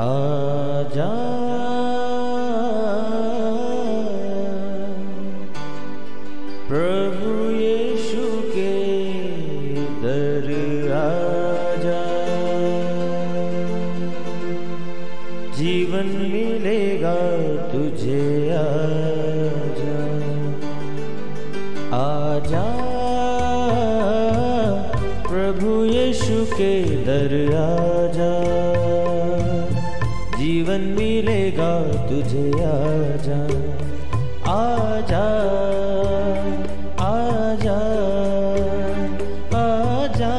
आजा प्रभु यीशु के दर आजा, जीवन मिलेगा तुझे। आजा आजा प्रभु यीशु के दर आजा, जीवन मिलेगा तुझे। आजा आजा आजा आजा।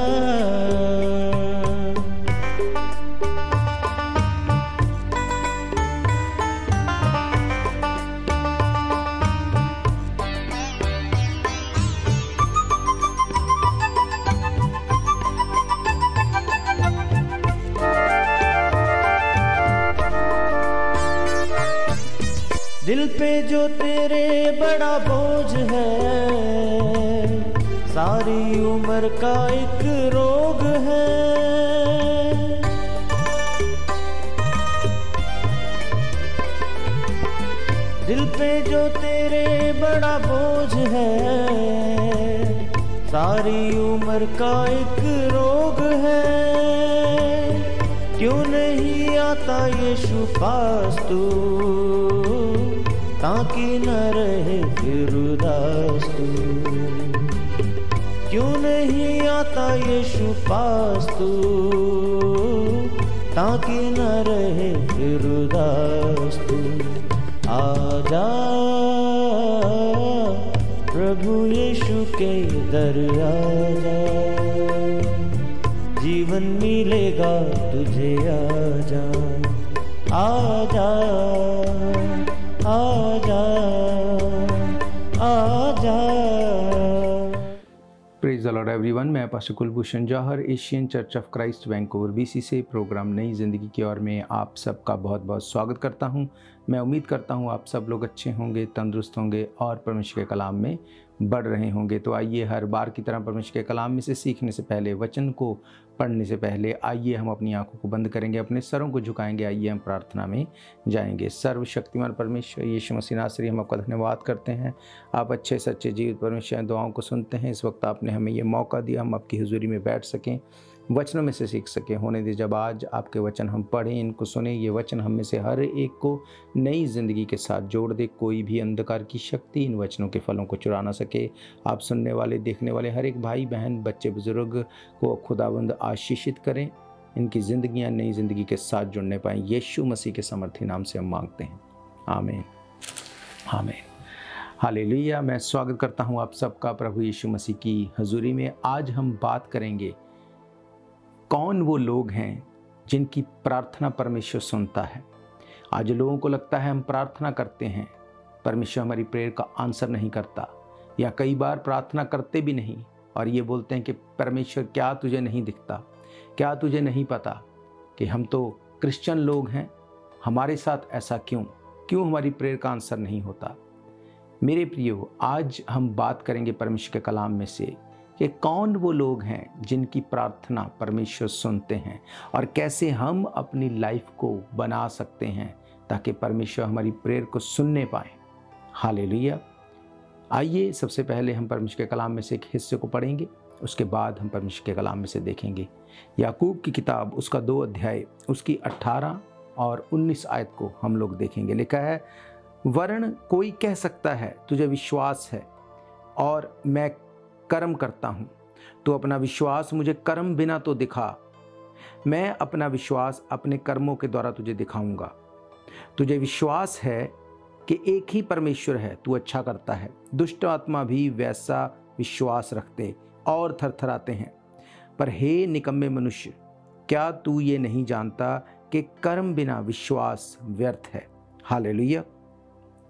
दिल पे जो तेरे बड़ा बोझ है, सारी उम्र का एक रोग है। दिल पे जो तेरे बड़ा बोझ है, सारी उम्र का एक रोग है। क्यों नहीं आता यीशु पास तू, ताकि न रहे फिर उदास तू। क्यों नहीं आता यीशु पास तू, ताकि न रहे फिर उदास तू। आजा प्रभु यीशु के दर आजा, जीवन मिलेगा तुझे। आजा आजा आजा आजा। Praise the lord everyone. मैं pastor Kulbhushan Jauhar, Asian church of Christ Vancouver BC से प्रोग्राम नई ज़िंदगी की ओर में आप सबका बहुत बहुत स्वागत करता हूं। मैं उम्मीद करता हूं आप सब लोग अच्छे होंगे, तंदुरुस्त होंगे और परमेश्वर के कलाम में बढ़ रहे होंगे। तो आइए, हर बार की तरह परमेश्वर के कलाम में से सीखने से पहले, वचन को पढ़ने से पहले, आइए हम अपनी आंखों को बंद करेंगे, अपने सरों को झुकाएंगे। आइए हम प्रार्थना में जाएंगे। सर्वशक्तिमान परमेश्वर यीशु मसीह नासरी, हम आपका धन्यवाद करते हैं। आप अच्छे सच्चे जीवित परमेश्वर दुआओं को सुनते हैं। इस वक्त आपने हमें ये मौका दिया हम आपकी हुजूरी में बैठ सकें, वचनों में से सीख सकें। होने दे जब आज आपके वचन हम पढ़ें, इनको सुने, ये वचन हम में से हर एक को नई ज़िंदगी के साथ जोड़ दे। कोई भी अंधकार की शक्ति इन वचनों के फलों को चुरा ना सके। आप सुनने वाले, देखने वाले हर एक भाई बहन, बच्चे बुजुर्ग को खुदावंद आशीषित करें। इनकी ज़िंदगियाँ नई ज़िंदगी के साथ जुड़ने पाएँ। यीशु मसीह के समर्थी नाम से हम मांगते हैं, आमीन आमीन हालेलुया। मैं स्वागत करता हूँ आप सबका प्रभु यीशु मसीह की हजूरी में। आज हम बात करेंगे, कौन वो लोग हैं जिनकी प्रार्थना परमेश्वर सुनता है। आज लोगों को लगता है हम प्रार्थना करते हैं, परमेश्वर हमारी प्रेयर का आंसर नहीं करता, या कई बार प्रार्थना करते भी नहीं और ये बोलते हैं कि परमेश्वर क्या तुझे नहीं दिखता, क्या तुझे नहीं पता कि हम तो क्रिश्चियन लोग हैं, हमारे साथ ऐसा क्यों हमारी प्रेयर का आंसर नहीं होता। मेरे प्रियो, आज हम बात करेंगे परमेश्वर के कलाम में से कि कौन वो लोग हैं जिनकी प्रार्थना परमेश्वर सुनते हैं और कैसे हम अपनी लाइफ को बना सकते हैं ताकि परमेश्वर हमारी प्रेयर को सुनने पाए। हालेलुया। आइए, सबसे पहले हम परमेश्वर के कलाम में से एक हिस्से को पढ़ेंगे, उसके बाद हम परमेश्वर के कलाम में से देखेंगे याकूब की किताब, उसका 2 अध्याय, उसकी 18 और 19 आयत को हम लोग देखेंगे। लिखा है, वरन कोई कह सकता है तुझे विश्वास है और मैं कर्म करता हूँ, तो अपना विश्वास मुझे कर्म बिना तो दिखा। मैं अपना विश्वास अपने कर्मों के द्वारा तुझे दिखाऊंगा। तुझे विश्वास है कि एक ही परमेश्वर है, तू अच्छा करता है। दुष्ट आत्मा भी वैसा विश्वास रखते और थरथराते हैं। पर हे निकम्मे मनुष्य, क्या तू ये नहीं जानता कि कर्म बिना विश्वास व्यर्थ है। हालेलुया।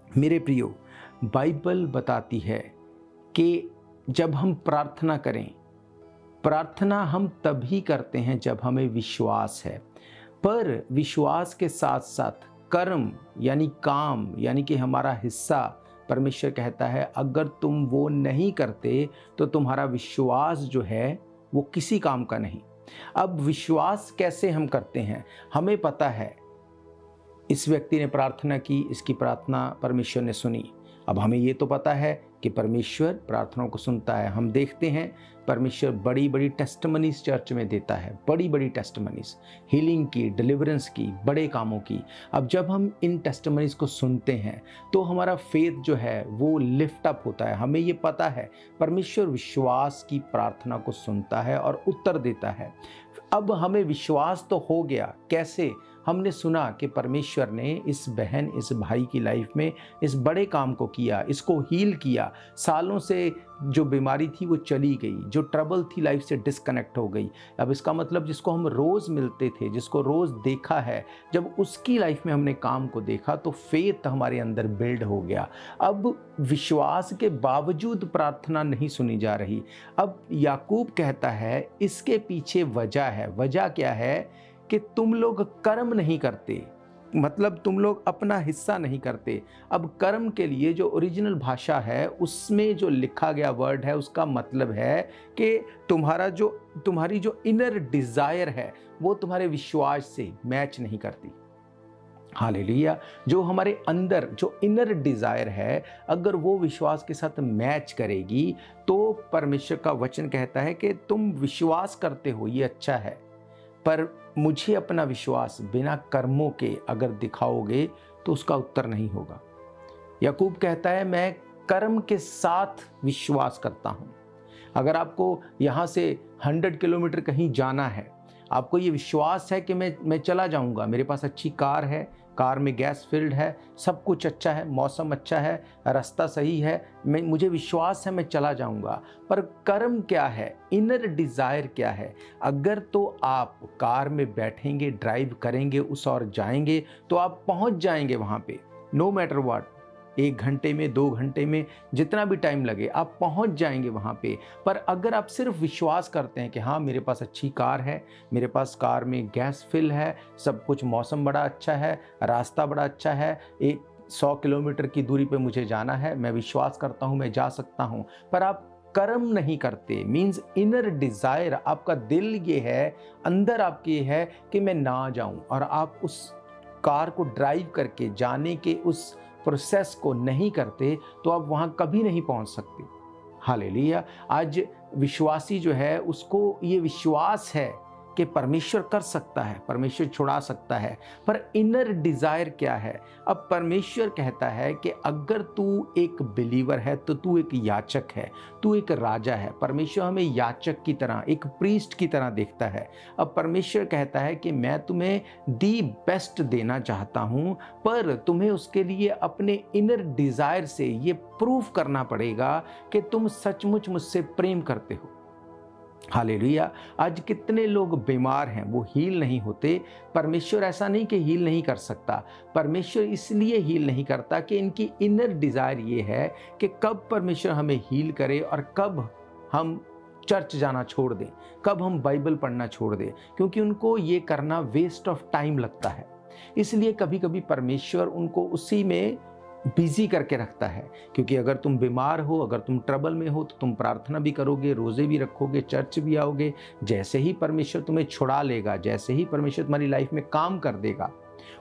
मेरे प्रियो, बाइबल बताती है कि जब हम प्रार्थना करें, प्रार्थना हम तभी करते हैं जब हमें विश्वास है, पर विश्वास के साथ साथ कर्म यानी काम, यानी कि हमारा हिस्सा, परमेश्वर कहता है अगर तुम वो नहीं करते तो तुम्हारा विश्वास जो है वो किसी काम का नहीं। अब विश्वास कैसे हम करते हैं? हमें पता है इस व्यक्ति ने प्रार्थना की, इसकी प्रार्थना परमेश्वर ने सुनी। अब हमें ये तो पता है कि परमेश्वर प्रार्थनाओं को सुनता है। हम देखते हैं परमेश्वर बड़ी बड़ी टेस्टिमनीज चर्च में देता है, बड़ी बड़ी टेस्टिमनीज, हीलिंग की, डिलीवरेंस की, बड़े कामों की। अब जब हम इन टेस्टिमनीज को सुनते हैं तो हमारा फेथ जो है वो लिफ्ट अप होता है। हमें ये पता है परमेश्वर विश्वास की प्रार्थना को सुनता है और उत्तर देता है। अब हमें विश्वास तो हो गया। कैसे? हमने सुना कि परमेश्वर ने इस बहन, इस भाई की लाइफ में इस बड़े काम को किया, इसको हील किया। सालों से जो बीमारी थी वो चली गई, जो ट्रबल थी लाइफ से डिस्कनेक्ट हो गई। अब इसका मतलब जिसको हम रोज़ मिलते थे, जिसको रोज़ देखा है, जब उसकी लाइफ में हमने काम को देखा तो फेथ हमारे अंदर बिल्ड हो गया। अब विश्वास के बावजूद प्रार्थना नहीं सुनी जा रही। अब याकूब कहता है इसके पीछे वजह है। वजह क्या है? कि तुम लोग कर्म नहीं करते, मतलब तुम लोग अपना हिस्सा नहीं करते। अब कर्म के लिए जो ओरिजिनल भाषा है उसमें जो लिखा गया वर्ड है उसका मतलब है कि तुम्हारी जो इनर डिज़ायर है वो तुम्हारे विश्वास से मैच नहीं करती। हालेलुया। जो हमारे अंदर जो इनर डिज़ायर है अगर वो विश्वास के साथ मैच करेगी तो परमेश्वर का वचन कहता है कि तुम विश्वास करते हो, ये अच्छा है, पर मुझे अपना विश्वास बिना कर्मों के अगर दिखाओगे तो उसका उत्तर नहीं होगा। याकूब कहता है मैं कर्म के साथ विश्वास करता हूं। अगर आपको यहां से 100 किलोमीटर कहीं जाना है, आपको ये विश्वास है कि मैं चला जाऊंगा, मेरे पास अच्छी कार है, कार में गैस फिल्ड है, सब कुछ अच्छा है, मौसम अच्छा है, रास्ता सही है, मुझे विश्वास है मैं चला जाऊंगा। पर कर्म क्या है? इनर डिज़ायर क्या है? अगर तो आप कार में बैठेंगे, ड्राइव करेंगे, उस और जाएंगे तो आप पहुंच जाएंगे वहाँ पे, नो मैटर व्हाट। 1 घंटे में, 2 घंटे में, जितना भी टाइम लगे आप पहुंच जाएंगे वहां पे। पर अगर आप सिर्फ विश्वास करते हैं कि हाँ मेरे पास अच्छी कार है, मेरे पास कार में गैस फिल है, सब कुछ, मौसम बड़ा अच्छा है, रास्ता बड़ा अच्छा है, 100 किलोमीटर की दूरी पे मुझे जाना है, मैं विश्वास करता हूँ मैं जा सकता हूँ, पर आप कर्म नहीं करते, मीन्स इनर डिज़ायर, आपका दिल ये है, अंदर आपके है कि मैं ना जाऊं, और आप उस कार को ड्राइव करके जाने के उस प्रोसेस को नहीं करते तो आप वहां कभी नहीं पहुंच सकते। हालेलुया। आज विश्वासी जो है उसको ये विश्वास है कि परमेश्वर कर सकता है, परमेश्वर छुड़ा सकता है, पर इनर डिज़ायर क्या है? अब परमेश्वर कहता है कि अगर तू एक बिलीवर है तो तू एक याचक है, तू एक राजा है। परमेश्वर हमें याचक की तरह, एक प्रीस्ट की तरह देखता है। अब परमेश्वर कहता है कि मैं तुम्हें दी बेस्ट देना चाहता हूँ, पर तुम्हें उसके लिए अपने इनर डिज़ायर से ये प्रूफ करना पड़ेगा कि तुम सचमुच मुझसे प्रेम करते हो। हालेलुया। आज कितने लोग बीमार हैं, वो हील नहीं होते। परमेश्वर ऐसा नहीं कि हील नहीं कर सकता, परमेश्वर इसलिए हील नहीं करता कि इनकी इनर डिज़ायर ये है कि कब परमेश्वर हमें हील करे और कब हम चर्च जाना छोड़ दें, कब हम बाइबल पढ़ना छोड़ दें, क्योंकि उनको ये करना वेस्ट ऑफ टाइम लगता है। इसलिए कभी कभी परमेश्वर उनको उसी में बिजी करके रखता है। क्योंकि अगर तुम बीमार हो, अगर तुम ट्रबल में हो तो तुम प्रार्थना भी करोगे, रोज़े भी रखोगे, चर्च भी आओगे। जैसे ही परमेश्वर तुम्हें छुड़ा लेगा, जैसे ही परमेश्वर तुम्हारी लाइफ में काम कर देगा,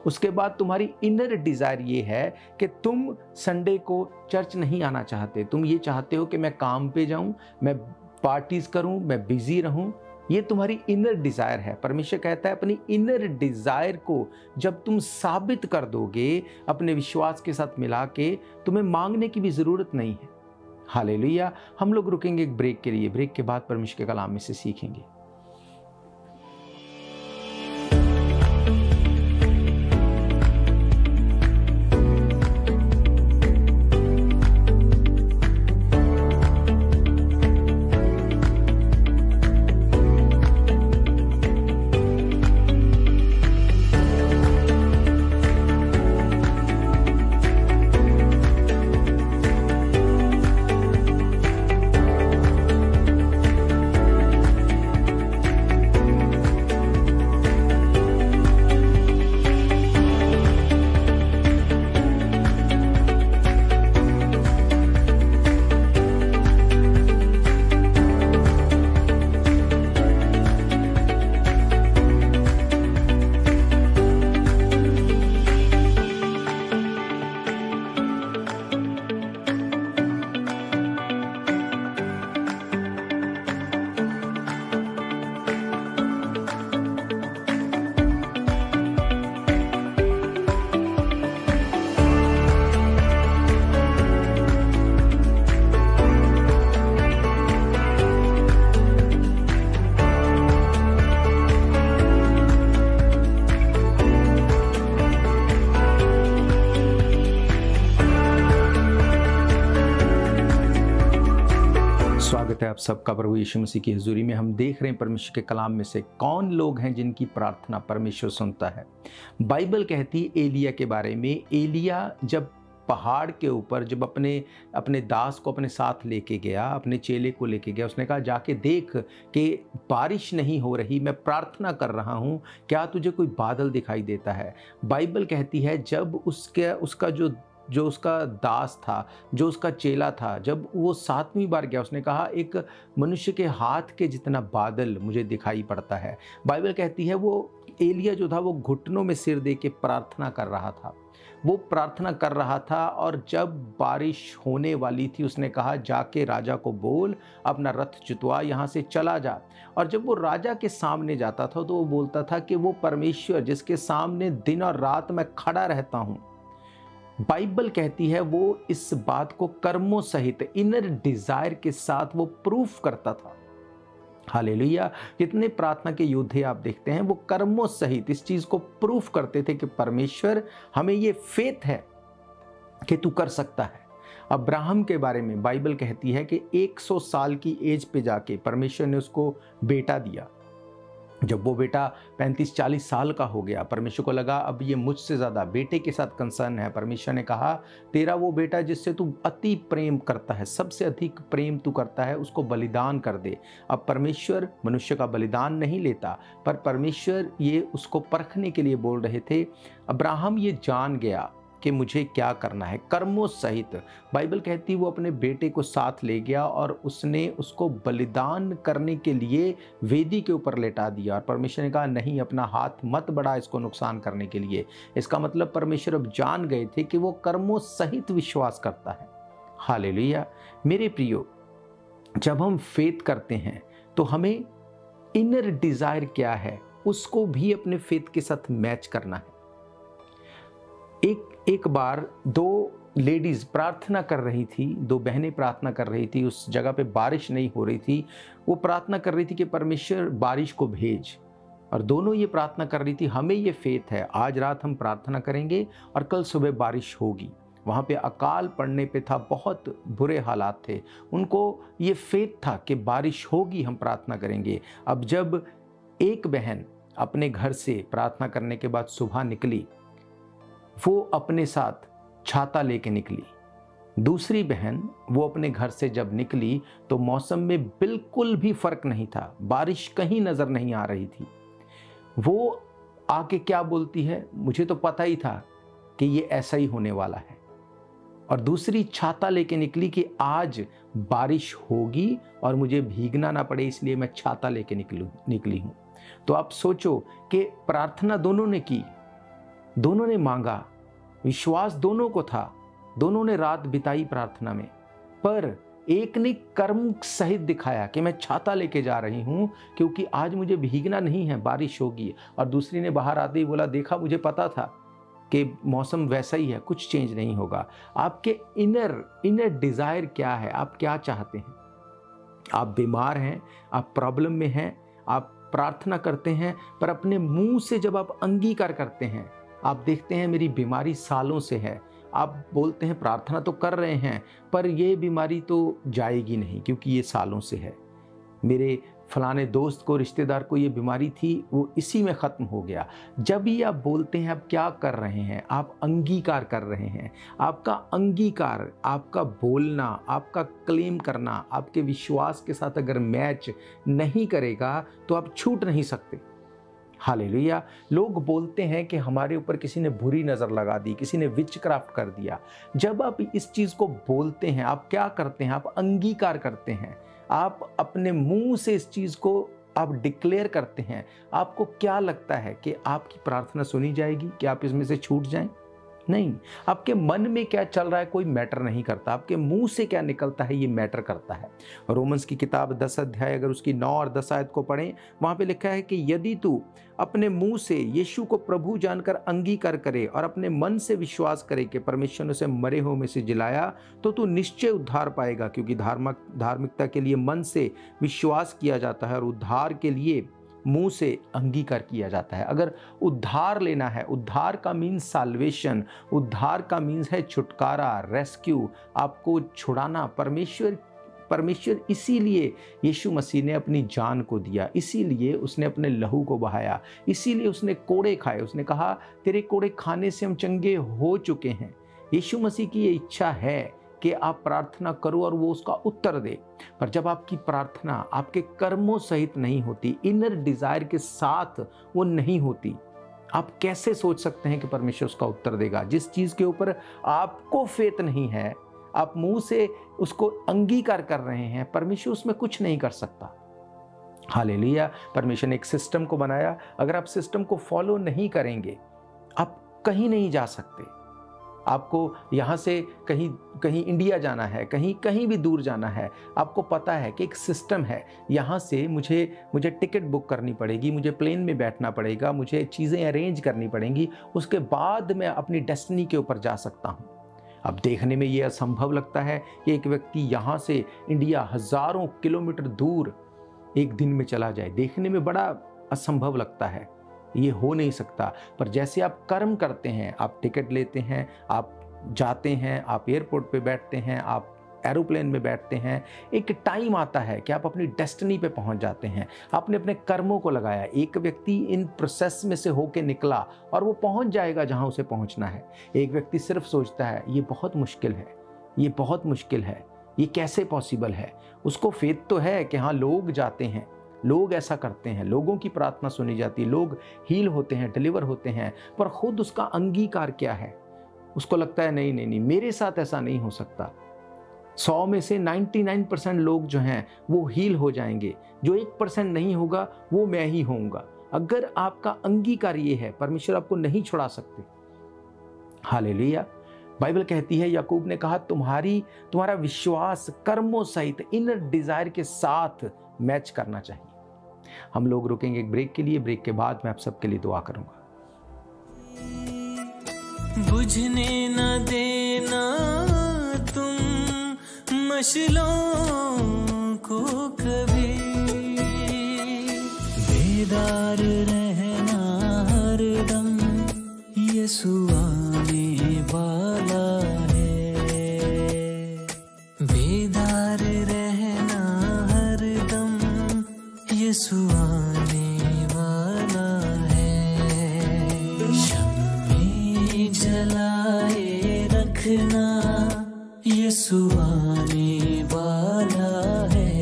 उसके बाद तुम्हारी इनर डिज़ायर ये है कि तुम संडे को चर्च नहीं आना चाहते, तुम ये चाहते हो कि मैं काम पे जाऊं, मैं पार्टीज करूं, मैं बिजी रहूं। ये तुम्हारी इनर डिज़ायर है। परमेश्वर कहता है अपनी इनर डिज़ायर को जब तुम साबित कर दोगे अपने विश्वास के साथ मिला के, तुम्हें मांगने की भी ज़रूरत नहीं है। हालेलुया। हम लोग रुकेंगे एक ब्रेक के लिए, ब्रेक के बाद परमेश्वर के कलाम में से सीखेंगे। स्वागत है आप सबका प्रभु यीशु मसीह की हजूरी में। हम देख रहे हैं परमेश्वर के कलाम में से कौन लोग हैं जिनकी प्रार्थना परमेश्वर सुनता है। बाइबल कहती है एलिया के बारे में, एलिया जब पहाड़ के ऊपर जब अपने दास को अपने साथ लेके गया, अपने चेले को लेके गया, उसने कहा जाके देख कि बारिश नहीं हो रही, मैं प्रार्थना कर रहा हूँ, क्या तुझे कोई बादल दिखाई देता है। बाइबल कहती है जब उसका जो उसका दास था, जो उसका चेला था, जब वो 7वीं बार गया, उसने कहा एक मनुष्य के हाथ के जितना बादल मुझे दिखाई पड़ता है। बाइबल कहती है वो एलिया जो था वो घुटनों में सिर दे के प्रार्थना कर रहा था, वो प्रार्थना कर रहा था। और जब बारिश होने वाली थी उसने कहा जाके राजा को बोल अपना रथ जुतवा, यहाँ से चला जा। और जब वो राजा के सामने जाता था तो वो बोलता था कि वो परमेश्वर जिसके सामने दिन और रात मैं खड़ा रहता हूँ, बाइबल कहती है वो इस बात को कर्मों सहित इनर डिजायर के साथ वो प्रूफ करता था। हालेलुया। जितने प्रार्थना के योद्धे आप देखते हैं वो कर्मों सहित इस चीज को प्रूफ करते थे कि परमेश्वर हमें ये फेथ है कि तू कर सकता है। अब्राहम के बारे में बाइबल कहती है कि 100 साल की एज पे जाके परमेश्वर ने उसको बेटा दिया। जब वो बेटा 35-40 साल का हो गया, परमेश्वर को लगा अब ये मुझसे ज़्यादा बेटे के साथ कंसर्न है। परमेश्वर ने कहा तेरा वो बेटा जिससे तू अति प्रेम करता है, सबसे अधिक प्रेम तू करता है, उसको बलिदान कर दे। अब परमेश्वर मनुष्य का बलिदान नहीं लेता, पर परमेश्वर ये उसको परखने के लिए बोल रहे थे। अब्राहम ये जान गया कि मुझे क्या करना है कर्मों सहित। बाइबल कहती वो अपने बेटे को साथ ले गया और उसने उसको बलिदान करने के लिए वेदी के ऊपर लेटा दिया। और परमेश्वर ने कहा नहीं, अपना हाथ मत बढ़ा इसको नुकसान करने के लिए। इसका मतलब परमेश्वर अब जान गए थे कि वो कर्मों सहित विश्वास करता है। हालेलुया। मेरे प्रियो, जब हम फेथ करते हैं तो हमें इनर डिजायर क्या है उसको भी अपने फेथ के साथ मैच करना है। एक बार 2 लेडीज प्रार्थना कर रही थी, 2 बहनें प्रार्थना कर रही थी। उस जगह पे बारिश नहीं हो रही थी। वो प्रार्थना कर रही थी कि परमेश्वर बारिश को भेज। और दोनों ये प्रार्थना कर रही थी, हमें ये फेथ है आज रात हम प्रार्थना करेंगे और कल सुबह बारिश होगी। वहाँ पे अकाल पड़ने पे था, बहुत बुरे हालात थे। उनको ये फेथ था कि बारिश होगी, हम प्रार्थना करेंगे। अब जब एक बहन अपने घर से प्रार्थना करने के बाद सुबह निकली, वो अपने साथ छाता लेके निकली। दूसरी बहन वो अपने घर से जब निकली तो मौसम में बिल्कुल भी फर्क नहीं था, बारिश कहीं नजर नहीं आ रही थी। वो आके क्या बोलती है, मुझे तो पता ही था कि ये ऐसा ही होने वाला है। और दूसरी छाता लेके निकली कि आज बारिश होगी और मुझे भीगना ना पड़े, इसलिए मैं छाता लेके निकली हूं। तो आप सोचो कि प्रार्थना दोनों ने की, दोनों ने मांगा, विश्वास दोनों को था, दोनों ने रात बिताई प्रार्थना में। पर एक ने कर्म सहित दिखाया कि मैं छाता लेके जा रही हूं क्योंकि आज मुझे भीगना नहीं है, बारिश होगी। और दूसरी ने बाहर आते ही बोला देखा मुझे पता था कि मौसम वैसा ही है, कुछ चेंज नहीं होगा। आपके इनर डिजायर क्या है, आप क्या चाहते हैं? आप बीमार हैं, आप प्रॉब्लम में हैं, आप प्रार्थना करते हैं, पर अपने मुंह से जब आप अंगीकार करते हैं, आप देखते हैं मेरी बीमारी सालों से है, आप बोलते हैं प्रार्थना तो कर रहे हैं पर ये बीमारी तो जाएगी नहीं क्योंकि ये सालों से है। मेरे फलाने दोस्त को, रिश्तेदार को ये बीमारी थी, वो इसी में ख़त्म हो गया। जब भी आप बोलते हैं आप क्या कर रहे हैं, आप अंगीकार कर रहे हैं। आपका अंगीकार, आपका बोलना, आपका क्लेम करना आपके विश्वास के साथ अगर मैच नहीं करेगा तो आप छूट नहीं सकते। हालेलुया। लोग बोलते हैं कि हमारे ऊपर किसी ने बुरी नज़र लगा दी, किसी ने विचक्राफ्ट कर दिया। जब आप इस चीज़ को बोलते हैं, आप क्या करते हैं? आप अंगीकार करते हैं, आप अपने मुंह से इस चीज़ को आप डिक्लेयर करते हैं। आपको क्या लगता है कि आपकी प्रार्थना सुनी जाएगी, कि आप इसमें से छूट जाएं? नहीं। आपके मन में क्या चल रहा है कोई मैटर नहीं करता, आपके मुंह से क्या निकलता है ये मैटर करता है। रोमन्स की किताब 10 अध्याय अगर उसकी 9 और 10 आयत को पढ़ें, वहां पे लिखा है कि यदि तू अपने मुंह से यीशु को प्रभु जानकर अंगीकार करे और अपने मन से विश्वास करे कि परमेश्वर ने उसे मरे हुए में से जिलाया, तो तू निश्चय उद्धार पाएगा। क्योंकि धार्मिकता के लिए मन से विश्वास किया जाता है और उद्धार के लिए मुंह से अंगीकार किया जाता है। अगर उद्धार लेना है, उद्धार का मीन्स साल्वेशन, उद्धार का मीन्स है छुटकारा, रेस्क्यू, आपको छुड़ाना। परमेश्वर इसीलिए यीशु मसीह ने अपनी जान को दिया, इसीलिए उसने अपने लहू को बहाया, इसीलिए उसने कोड़े खाए। उसने कहा तेरे कोड़े खाने से हम चंगे हो चुके हैं। यीशु मसीह की ये इच्छा है कि आप प्रार्थना करो और वो उसका उत्तर दे। पर जब आपकी प्रार्थना आपके कर्मों सहित नहीं होती, इनर डिजायर के साथ वो नहीं होती, आप कैसे सोच सकते हैं कि परमेश्वर उसका उत्तर देगा? जिस चीज के ऊपर आपको फेथ नहीं है, आप मुंह से उसको अंगीकार कर रहे हैं, परमेश्वर उसमें कुछ नहीं कर सकता। हालेलुया। परमेश्वर ने एक सिस्टम को बनाया, अगर आप सिस्टम को फॉलो नहीं करेंगे आप कहीं नहीं जा सकते। आपको यहाँ से कहीं इंडिया जाना है, कहीं भी दूर जाना है, आपको पता है कि एक सिस्टम है, यहाँ से मुझे टिकट बुक करनी पड़ेगी, मुझे प्लेन में बैठना पड़ेगा, मुझे चीज़ें अरेंज करनी पड़ेंगी, उसके बाद मैं अपनी डेस्टिनी के ऊपर जा सकता हूँ। अब देखने में ये असंभव लगता है कि एक व्यक्ति यहाँ से इंडिया हज़ारों किलोमीटर दूर एक दिन में चला जाए, देखने में बड़ा असंभव लगता है, ये हो नहीं सकता। पर जैसे आप कर्म करते हैं, आप टिकट लेते हैं, आप जाते हैं, आप एयरपोर्ट पे बैठते हैं, आप एरोप्लेन में बैठते हैं, एक टाइम आता है कि आप अपनी डेस्टिनी पे पहुंच जाते हैं। आपने अपने कर्मों को लगाया, एक व्यक्ति इन प्रोसेस में से होके निकला और वो पहुंच जाएगा जहां उसे पहुंचना है। एक व्यक्ति सिर्फ सोचता है ये बहुत मुश्किल है, ये बहुत मुश्किल है, ये कैसे पॉसिबल है। उसको फेथ तो है कि हाँ लोग जाते हैं, लोग ऐसा करते हैं, लोगों की प्रार्थना सुनी जाती है, लोग हील होते हैं, डिलीवर होते हैं, पर खुद उसका अंगीकार क्या है? उसको लगता है नहीं नहीं नहीं, मेरे साथ ऐसा नहीं हो सकता। 100 में से 99% लोग जो हैं वो हील हो जाएंगे, जो 1% नहीं होगा वो मैं ही होऊंगा। अगर आपका अंगीकार ये है, परमेश्वर आपको नहीं छुड़ा सकते। हालेलुया। बाइबल कहती है, याकूब ने कहा तुम्हारा विश्वास कर्मों सहित इनर डिजायर के साथ मैच करना चाहिए। हम लोग रुकेंगे एक ब्रेक के लिए, ब्रेक के बाद मैं आप सबके लिए दुआ करूंगा। बुझने न देना तुम मशलों को कभी, बेदार रहना हरदम, यीशु आने वाला है। बेदार रहना हरदम, यीशु आने वाला है। शम्मे जलाए रखना, यीशु आने वाला है।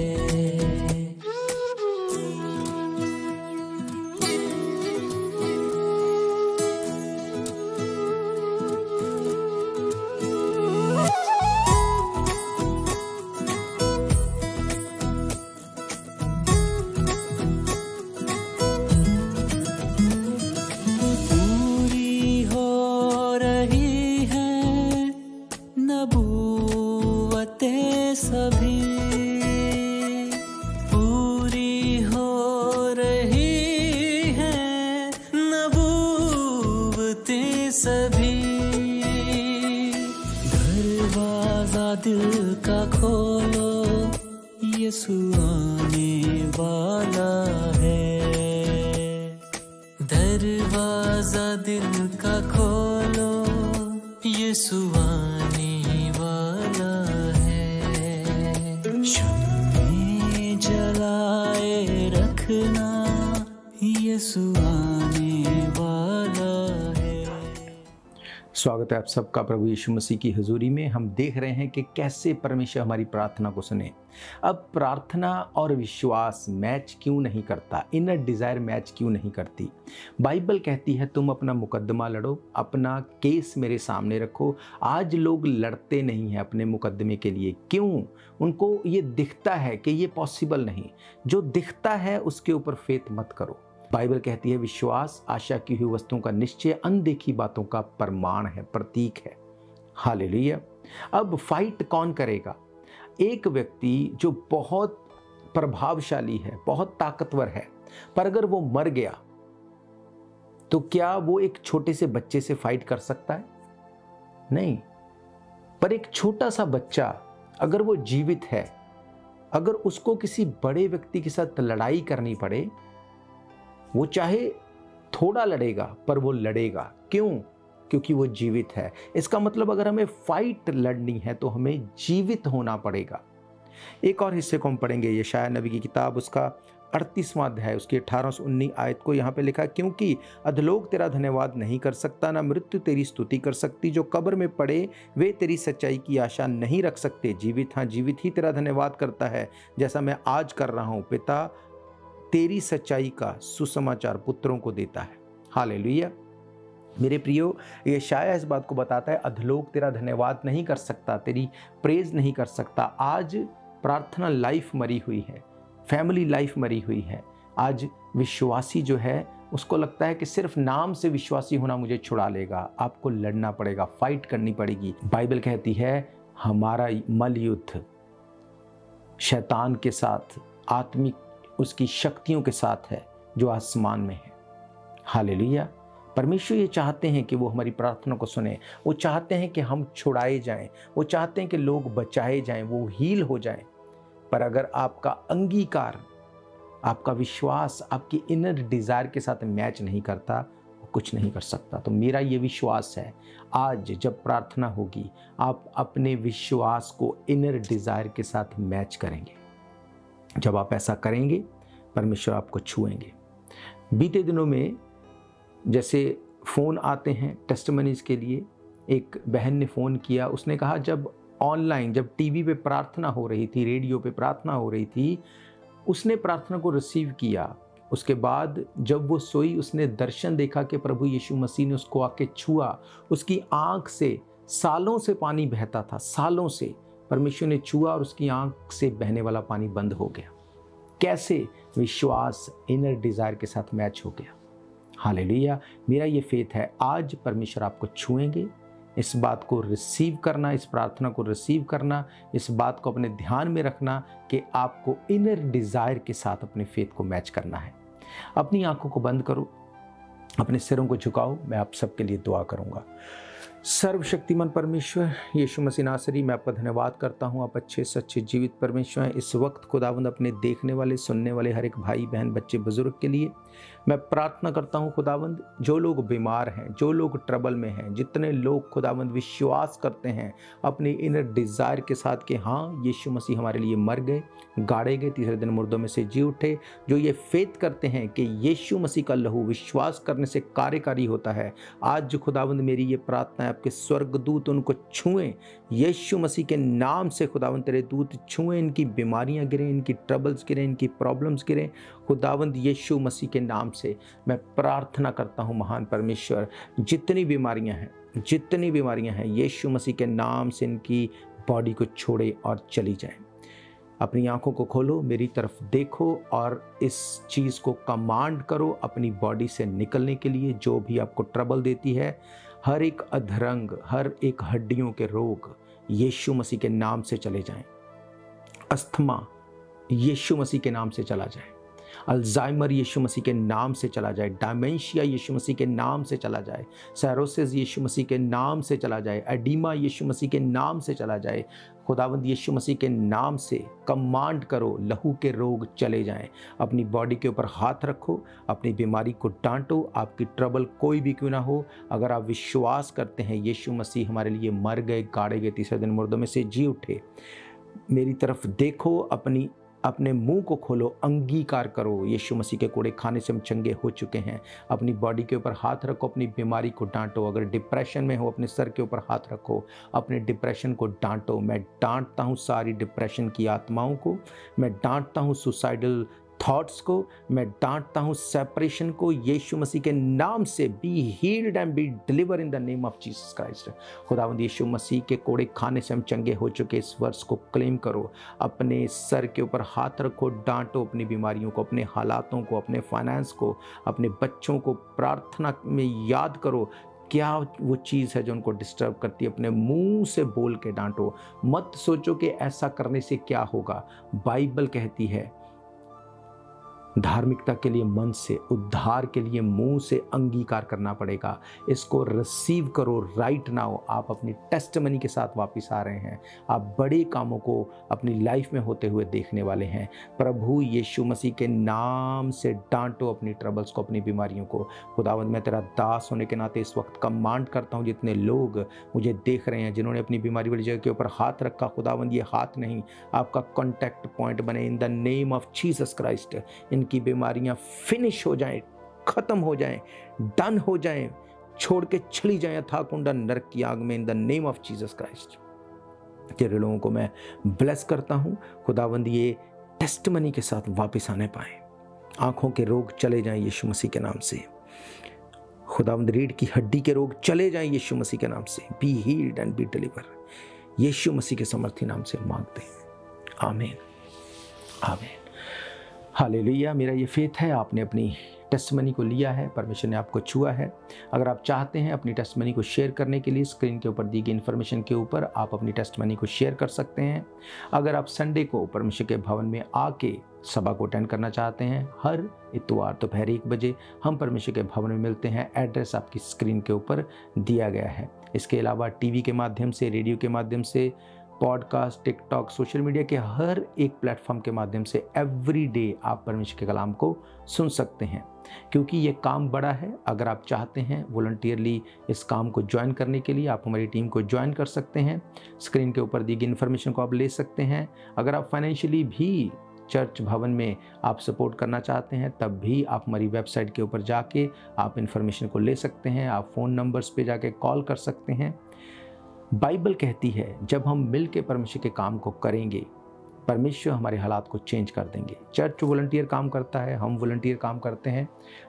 दिल का खोलो, यीशु आने वाला है। दरवाजा दिल का खोलो, यीशु आने वाला है। शम्मे जलाए रखना, यीशु आने वाला है। स्वागत है आप सबका प्रभु यीशु मसीह की हुजूरी में। हम देख रहे हैं कि कैसे परमेश्वर हमारी प्रार्थना को सुने। अब प्रार्थना और विश्वास मैच क्यों नहीं करता, इनर डिज़ायर मैच क्यों नहीं करती? बाइबल कहती है तुम अपना मुकदमा लड़ो, अपना केस मेरे सामने रखो। आज लोग लड़ते नहीं हैं अपने मुकदमे के लिए। क्यों? उनको ये दिखता है कि ये पॉसिबल नहीं। जो दिखता है उसके ऊपर फेथ मत करो। बाइबल कहती है विश्वास आशा की हुई वस्तुओं का निश्चय, अनदेखी बातों का प्रमाण है, प्रतीक है। हालेलुया। अब फाइट कौन करेगा? एक व्यक्ति जो बहुत प्रभावशाली है, बहुत ताकतवर है, पर अगर वो मर गया तो क्या वो एक छोटे से बच्चे से फाइट कर सकता है? नहीं। पर एक छोटा सा बच्चा अगर वो जीवित है, अगर उसको किसी बड़े व्यक्ति के साथ लड़ाई करनी पड़े, वो चाहे थोड़ा लड़ेगा पर वो लड़ेगा। क्यों? क्योंकि वो जीवित है। इसका मतलब अगर हमें फाइट लड़नी है तो हमें जीवित होना पड़ेगा। एक और हिस्से को हम पढ़ेंगे, यशायाह नबी की किताब, उसका 38वां अध्याय, उसकी 18 से 19 आयत को यहाँ पे लिखा, क्योंकि अधलोक तेरा धन्यवाद नहीं कर सकता, ना मृत्यु तेरी स्तुति कर सकती। जो कब्र में पड़े वे तेरी सच्चाई की आशा नहीं रख सकते। जीवित, हाँ जीवित ही तेरा धन्यवाद करता है, जैसा मैं आज कर रहा हूँ। पिता तेरी सच्चाई का सुसमाचार पुत्रों को देता है। हालेलुया। मेरे प्रियो, यशायाह इस बात को बताता है, अधलोक तेरा धन्यवाद नहीं कर सकता, तेरी प्रेज नहीं कर सकता। आज प्रार्थना लाइफ मरी हुई है, फैमिली लाइफ मरी हुई है। आज विश्वासी जो है उसको लगता है कि सिर्फ नाम से विश्वासी होना मुझे छुड़ा लेगा। आपको लड़ना पड़ेगा, फाइट करनी पड़ेगी। बाइबल कहती है हमारा मल युद्ध शैतान के साथ, आत्मिक उसकी शक्तियों के साथ है जो आसमान में है। हालेलुया। परमेश्वर ये चाहते हैं कि वो हमारी प्रार्थना को सुने। वो चाहते हैं कि हम छुड़ाए जाएं, वो चाहते हैं कि लोग बचाए जाएं, वो हील हो जाएं। पर अगर आपका अंगीकार, आपका विश्वास आपकी इनर डिज़ायर के साथ मैच नहीं करता, वो कुछ नहीं कर सकता। तो मेरा ये विश्वास है, आज जब प्रार्थना होगी आप अपने विश्वास को इनर डिज़ायर के साथ मैच करेंगे। जब आप ऐसा करेंगे परमेश्वर आपको छुएंगे। बीते दिनों में जैसे फ़ोन आते हैं टेस्टिमनीज़ के लिए, एक बहन ने फ़ोन किया, उसने कहा जब ऑनलाइन, जब टीवी पे प्रार्थना हो रही थी, रेडियो पे प्रार्थना हो रही थी, उसने प्रार्थना को रिसीव किया। उसके बाद जब वो सोई, उसने दर्शन देखा कि प्रभु यीशु मसीह ने उसको आके छुआ। उसकी आंख से सालों से पानी बहता था, सालों से परमेश्वर ने छुआ और उसकी आंख से बहने वाला पानी बंद हो गया। कैसे? विश्वास इनर डिज़ायर के साथ मैच हो गया। हालेलुया। मेरा ये फेथ है, आज परमेश्वर आपको छुएंगे। इस बात को रिसीव करना, इस प्रार्थना को रिसीव करना, इस बात को अपने ध्यान में रखना कि आपको इनर डिज़ायर के साथ अपने फेथ को मैच करना है। अपनी आंखों को बंद करो, अपने सिरों को झुकाओ, मैं आप सबके लिए दुआ करूंगा। सर्वशक्तिमान परमेश्वर यीशु मसीह नासरी, मैं आपका धन्यवाद करता हूँ। आप अच्छे सच्चे जीवित परमेश्वर हैं। इस वक्त खुदावंद अपने देखने वाले, सुनने वाले हर एक भाई बहन, बच्चे बुजुर्ग के लिए मैं प्रार्थना करता हूँ खुदावंद, जो लोग बीमार हैं, जो लोग ट्रबल में हैं, जितने लोग खुदावंद विश्वास करते हैं अपनी इनर डिज़ायर के साथ कि हाँ यीशु मसीह हमारे लिए मर गए, गाड़े गए, तीसरे दिन मुर्दों में से जी उठे, जो ये फेथ करते हैं कि यीशु मसीह का लहू विश्वास करने से कार्यकारी होता है, आज खुदावंद मेरी ये प्रार्थना है आपके स्वर्गदूत उनको छुएं यीशु मसीह के नाम से। खुदावंद तेरे दूत छुएं, इनकी बीमारियां गिरें, इनकी ट्रबल्स गिरें, इनकी प्रॉब्लम्स गिरें। खुदावंद यीशु मसीह के नाम से मैं प्रार्थना करता हूं महान परमेश्वर, जितनी बीमारियां हैं यीशु मसीह के नाम से इनकी बॉडी को छोड़े और चली जाएं। अपनी आंखों को खोलो, मेरी तरफ देखो और इस चीज़ को कमांड करो अपनी बॉडी से निकलने के लिए। जो भी आपको ट्रबल देती है, हर एक अधरंग, हर एक हड्डियों के रोग यीशु मसीह के नाम से चले जाएं। अस्थमा यीशु मसीह के नाम से चला जाए, अल्जाइमर यीशु मसीह के नाम से चला जाए, डायमेंशिया यीशु मसीह के नाम से चला जाए, साइरोसिस यीशु मसीह के नाम से चला जाए, एडिमा यीशु मसीह के नाम से चला जाए। खुदावंद यीशु मसीह के नाम से कमांड करो, लहू के रोग चले जाएं। अपनी बॉडी के ऊपर हाथ रखो, अपनी बीमारी को डांटो, आपकी ट्रबल कोई भी क्यों ना हो। अगर आप विश्वास करते हैं यीशु मसीह हमारे लिए मर गए, गाड़े गए, तीसरे दिन मुर्दों में से जी उठे, मेरी तरफ देखो, अपने मुंह को खोलो, अंगीकार करो यीशु मसीह के कोड़े खाने से हम चंगे हो चुके हैं। अपनी बॉडी के ऊपर हाथ रखो, अपनी बीमारी को डांटो। अगर डिप्रेशन में हो, अपने सर के ऊपर हाथ रखो, अपने डिप्रेशन को डांटो। मैं डांटता हूँ सारी डिप्रेशन की आत्माओं को, मैं डांटता हूँ सुसाइडल थॉट्स को, मैं डांटता हूँ सेपरेशन को यीशु मसीह के नाम से। Be healed and be deliver in the name of Jesus Christ. खुदावंद यीशु मसीह के कोड़े खाने से हम चंगे हो चुके, इस वर्ष को क्लेम करो। अपने सर के ऊपर हाथ रखो, डांटो अपनी बीमारियों को, अपने हालातों को, अपने फाइनेंस को, अपने बच्चों को प्रार्थना में याद करो क्या वो चीज़ है जो उनको डिस्टर्ब करती है। अपने मुंह से बोल के डांटो, मत सोचो कि ऐसा करने से क्या होगा। बाइबल कहती है धार्मिकता के लिए मन से, उद्धार के लिए मुंह से अंगीकार करना पड़ेगा। इसको रिसीव करो राइट नाउ। आप अपनी टेस्टमनी के साथ वापस आ रहे हैं। आप बड़े कामों को अपनी लाइफ में होते हुए देखने वाले हैं। प्रभु यीशु मसीह के नाम से डांटो अपनी ट्रबल्स को, अपनी बीमारियों को। खुदावंद मैं तेरा दास होने के नाते इस वक्त कमांड करता हूँ, जितने लोग मुझे देख रहे हैं जिन्होंने अपनी बीमारी वाली जगह के ऊपर हाथ रखा, खुदावंद ये हाथ नहीं आपका कॉन्टैक्ट पॉइंट बने in the name of Jesus Christ. इनकी बीमारियां फिनिश हो जाएं, खत्म हो जाएं, डन हो जाएं, छोड़ के चली जाएं अथाह कुंडा नरक की आग में in the name of Jesus Christ. तेरे लोगों को मैं ब्लेस करता हूं खुदावंद, ये टेस्टमनी के साथ वापस आने पाए। आंखों के रोग चले जाएं यीशु मसीह के नाम से। खुदावंद रीढ़ की हड्डी के रोग चले जाएं यीशु मसीह के नाम से। Be healed and be deliver, यीशु मसीह के समर्थी नाम से मांगते हैं। आमीन आमीन हालेलुया। मेरा ये फेथ है आपने अपनी टेस्टमनी को लिया है, परमेश्वर ने आपको छुआ है। अगर आप चाहते हैं अपनी टेस्टमनी को शेयर करने के लिए स्क्रीन के ऊपर दी गई इन्फॉर्मेशन के ऊपर आप अपनी टेस्टमनी को शेयर कर सकते हैं। अगर आप संडे को परमेश्वर के भवन में आके सभा को अटेंड करना चाहते हैं, हर इतवार दोपहर 1 बजे हम परमेश्वर के भवन में मिलते हैं। एड्रेस आपकी स्क्रीन के ऊपर दिया गया है। इसके अलावा टीवी के माध्यम से, रेडियो के माध्यम से, पॉडकास्ट, टिकटॉक, सोशल मीडिया के हर एक प्लेटफॉर्म के माध्यम से एवरी डे आप परमेश्वर के कलाम को सुन सकते हैं। क्योंकि ये काम बड़ा है, अगर आप चाहते हैं वॉलंटियरली इस काम को ज्वाइन करने के लिए आप हमारी टीम को ज्वाइन कर सकते हैं। स्क्रीन के ऊपर दी गई इन्फॉर्मेशन को आप ले सकते हैं। अगर आप फाइनेंशियली भी चर्च भवन में आप सपोर्ट करना चाहते हैं तब भी आप हमारी वेबसाइट के ऊपर जाके आप इन्फॉर्मेशन को ले सकते हैं। आप फ़ोन नंबर्स पे जाके कॉल कर सकते हैं। बाइबल कहती है जब हम मिल के परमेश्वर के काम को करेंगे परमेश्वर हमारे हालात को चेंज कर देंगे। चर्च वॉलंटियर काम करता है, हम वॉलंटियर काम करते हैं।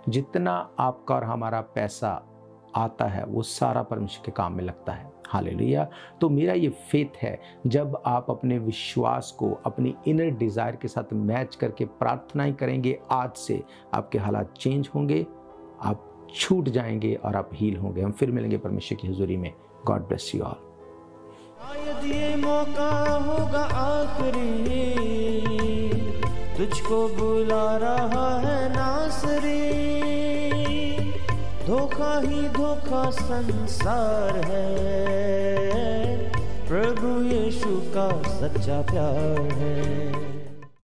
जितना आपका और हमारा पैसा आता है वो सारा परमेश्वर के काम में लगता है। हालेलुया। तो मेरा ये फेथ है जब आप अपने विश्वास को अपनी इनर डिज़ायर के साथ मैच करके प्रार्थनाएं करेंगे, आज से आपके हालात चेंज होंगे, आप छूट जाएंगे और आप हील होंगे। हम फिर मिलेंगे परमेश्वर की हुजूरी में। God bless you all. शायद ये मौका होगा आखिरी, तुझको बुला रहा है नासरी। धोखा ही धोखा संसार है, प्रभु यीशु का सच्चा प्यार है।